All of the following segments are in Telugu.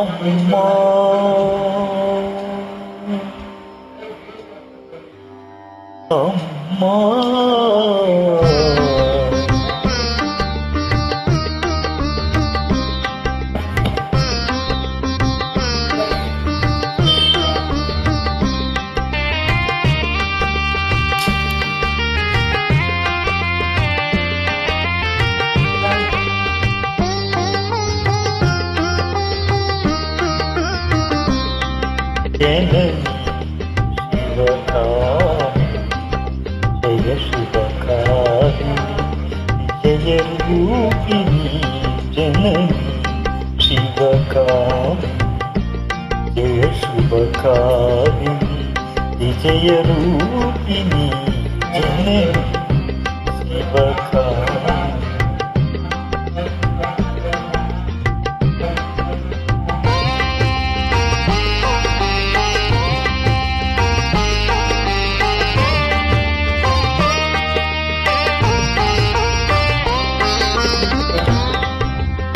అమ్మా అమ్మా జయ శుభకారిణి జయ రూపిణి జనని శివకామిని జయ శుభకారిణి విజయ రూపిణి జనని శివకామిని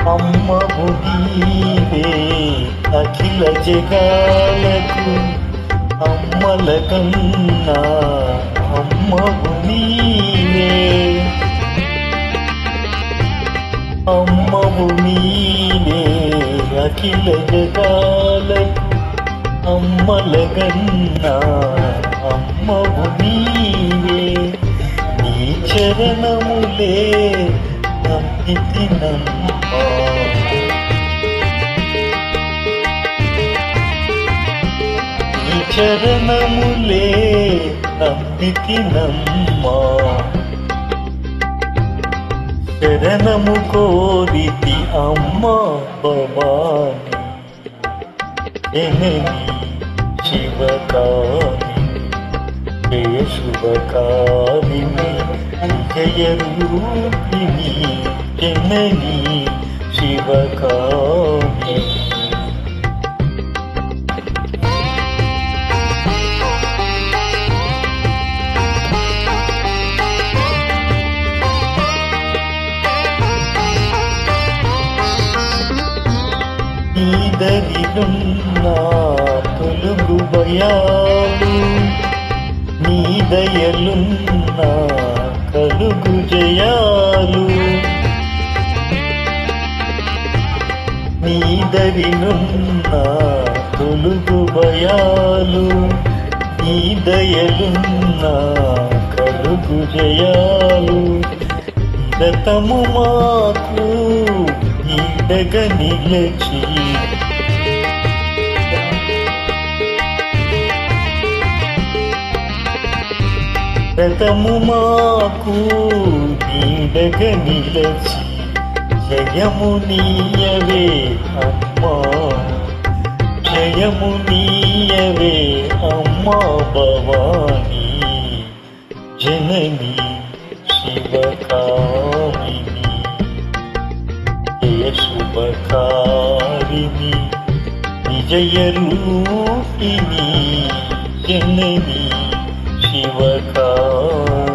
అమ్మవు నీవే అఖిల జగాలకు అమ్మల కన్నా అమ్మవు నీవే అమ్మవు నీవే అఖిల జగాలకు అమ్మల కన్నా అమ్మవు నీవే నీ చరణములే నమ్మితినమ్మా నీ చరణములే నమ్మితినమ్మా శరణము కోరితి అమ్మా భవాని జనని శివకామిని జయ శుభకారిణి జయ రూపిణి జనని శివకామిని నీదరిలున్న తొలుగు భయాలు నీ దయలున్న కలుగు జయాలు నీ దరిలున్న తొలుగు భయాలు నీ దయలున్న కలుగు జయాలు గతము మాకు నీడగ నిలచి గతము మాకు నీడగ నిలచి జయము నీయవే అమ్మా జయము నీయవే అమ్మా భవాని జనని శివకామిని జయ శుభకారిణి విజయ రూపిణి జనని శివకామిని